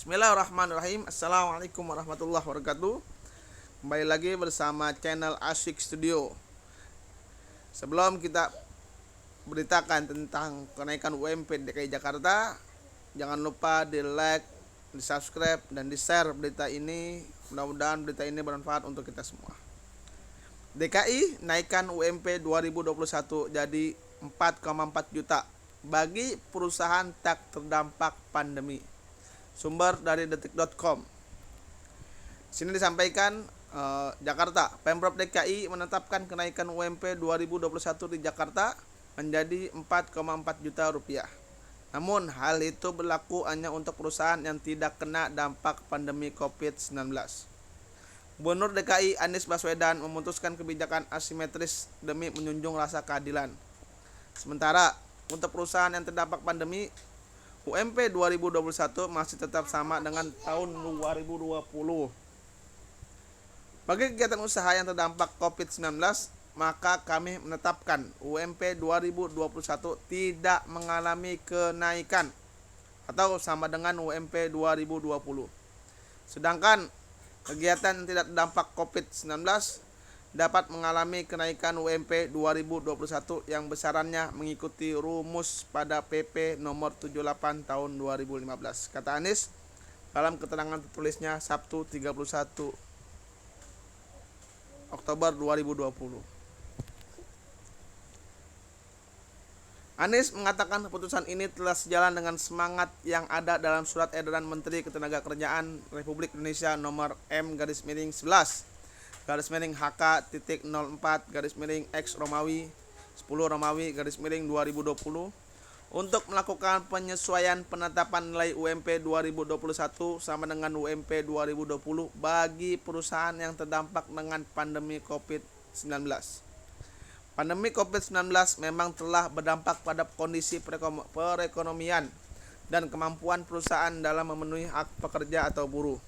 Bismillahirrahmanirrahim. Assalamualaikum warahmatullahi wabarakatuh. Kembali lagi bersama channel Asyik Studio. Sebelum kita beritakan tentang kenaikan UMP DKI Jakarta, jangan lupa di like, di subscribe, dan di share berita ini. Mudah-mudahan berita ini bermanfaat untuk kita semua. DKI naikkan UMP 2021 jadi 4,4 juta bagi perusahaan tak terdampak pandemi. Sumber dari detik.com. Sini disampaikan Jakarta, Pemprov DKI menetapkan kenaikan UMP 2021 di Jakarta menjadi 4,4 juta rupiah. Namun hal itu berlaku hanya untuk perusahaan yang tidak kena dampak pandemi COVID-19. Gubernur DKI Anies Baswedan memutuskan kebijakan asimetris demi menjunjung rasa keadilan. Sementara untuk perusahaan yang terdampak pandemi, UMP 2021 masih tetap sama dengan tahun 2020. Bagi kegiatan usaha yang terdampak COVID-19, maka kami menetapkan UMP 2021 tidak mengalami kenaikan atau sama dengan UMP 2020. Sedangkan kegiatan yang tidak terdampak COVID-19 dapat mengalami kenaikan UMP 2021 yang besarannya mengikuti rumus pada PP nomor 78 tahun 2015, kata Anies dalam keterangan tertulisnya Sabtu 31 Oktober 2020. Anies mengatakan keputusan ini telah sejalan dengan semangat yang ada dalam surat edaran Menteri Ketenagakerjaan Republik Indonesia nomor M-HK.04/X Romawi 10 Romawi 2020 untuk melakukan penyesuaian penetapan nilai UMP 2021 sama dengan UMP 2020 bagi perusahaan yang terdampak dengan pandemi COVID-19. Pandemi COVID-19 memang telah berdampak pada kondisi perekonomian dan kemampuan perusahaan dalam memenuhi hak pekerja atau buruh,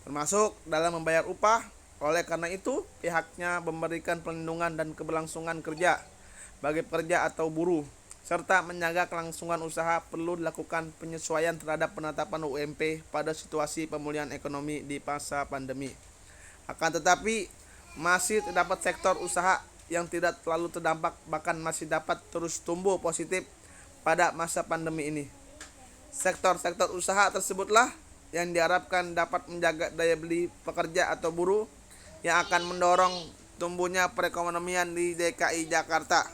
termasuk dalam membayar upah. Oleh karena itu, pihaknya memberikan perlindungan dan keberlangsungan kerja bagi pekerja atau buruh, serta menjaga kelangsungan usaha. Perlu dilakukan penyesuaian terhadap penetapan UMP pada situasi pemulihan ekonomi di masa pandemi. Akan tetapi, masih terdapat sektor usaha yang tidak terlalu terdampak, bahkan masih dapat terus tumbuh positif pada masa pandemi ini. Sektor-sektor usaha tersebutlah yang diharapkan dapat menjaga daya beli pekerja atau buruh yang akan mendorong tumbuhnya perekonomian di DKI Jakarta.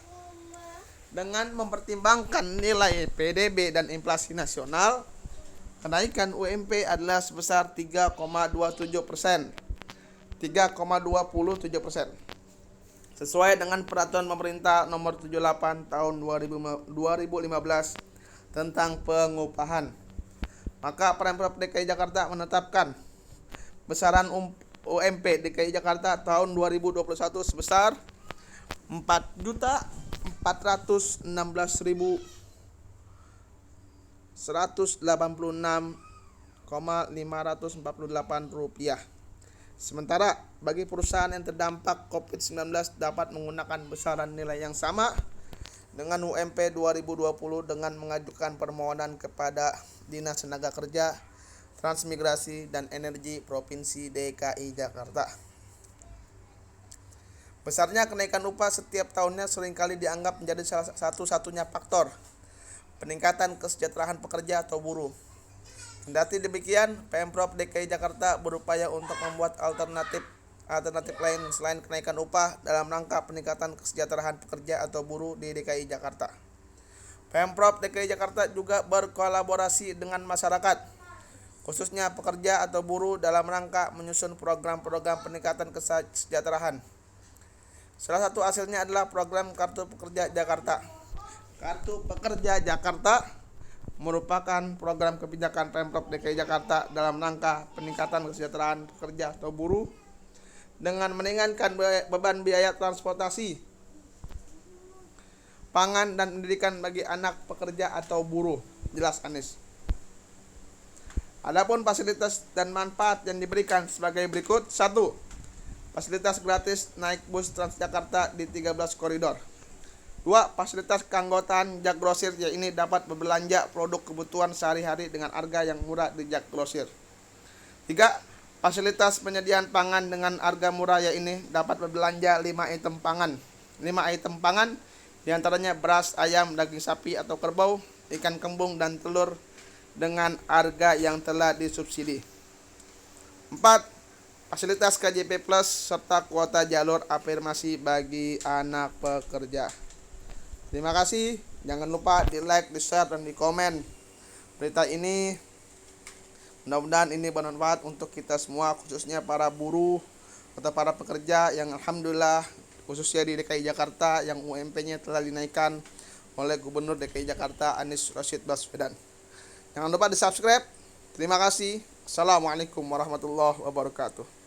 Dengan mempertimbangkan nilai PDB dan inflasi nasional, kenaikan UMP adalah sebesar 3,27%. Sesuai dengan peraturan pemerintah nomor 78 tahun 2015 tentang pengupahan. Maka Pemprov DKI Jakarta menetapkan besaran UMP DKI Jakarta tahun 2021 sebesar 4.416.186,548 rupiah. Sementara bagi perusahaan yang terdampak COVID-19 dapat menggunakan besaran nilai yang sama dengan UMP 2020 dengan mengajukan permohonan kepada Dinas Tenaga Kerja, Transmigrasi, dan Energi Provinsi DKI Jakarta. Besarnya kenaikan upah setiap tahunnya seringkali dianggap menjadi salah satu-satunya faktor peningkatan kesejahteraan pekerja atau buruh. Kendati demikian, Pemprov DKI Jakarta berupaya untuk membuat alternatif lain selain kenaikan upah dalam rangka peningkatan kesejahteraan pekerja atau buruh di DKI Jakarta. Pemprov DKI Jakarta juga berkolaborasi dengan masyarakat, khususnya pekerja atau buruh, dalam rangka menyusun program-program peningkatan kesejahteraan. Salah satu hasilnya adalah program Kartu Pekerja Jakarta. Kartu Pekerja Jakarta merupakan program kebijakan Pemprov DKI Jakarta dalam rangka peningkatan kesejahteraan pekerja atau buruh dengan meringankan beban biaya transportasi, pangan, dan pendidikan bagi anak pekerja atau buruh, jelas Anies. Adapun fasilitas dan manfaat yang diberikan sebagai berikut. 1. Fasilitas gratis naik bus Transjakarta di 13 koridor. 2. Fasilitas keanggotaan Jak Grosir, yaitu ini dapat berbelanja produk kebutuhan sehari-hari dengan harga yang murah di Jak Grosir. 3. Fasilitas penyediaan pangan dengan harga murah, yaitu ini dapat berbelanja 5 item pangan. 5 item pangan diantaranya beras, ayam, daging sapi atau kerbau, ikan kembung, dan telur dengan harga yang telah disubsidi. 4. Fasilitas KJP Plus serta kuota jalur afirmasi bagi anak pekerja. Terima kasih. Jangan lupa di like, di share, dan di komen berita ini. Mudah-mudahan ini bermanfaat untuk kita semua, khususnya para buruh atau para pekerja yang alhamdulillah khususnya di DKI Jakarta yang UMP-nya telah dinaikkan oleh Gubernur DKI Jakarta Anies Rashid Baswedan. Jangan lupa di subscribe. Terima kasih. Assalamualaikum warahmatullahi wabarakatuh.